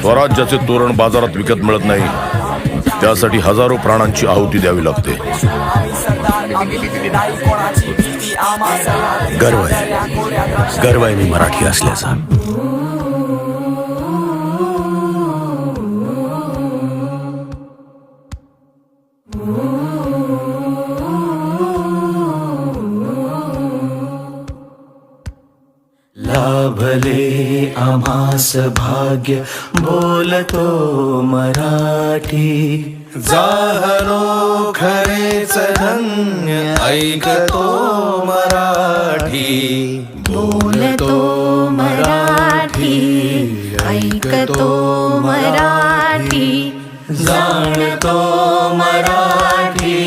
स्वराज्याचे तोरण बाजारात विकत मिळत नाही, त्यासाठी हजारो प्राणांची आहुती द्यावी लागते. गर्व आहे मी मराठी असल्याचा. लाभले आम्हास भाग्य बोलतो मराठी. जाहलो खरेच धन्य ऐकतो मराठी. बोलतो मराठी, ऐकतो मराठी, जाणतो मराठी.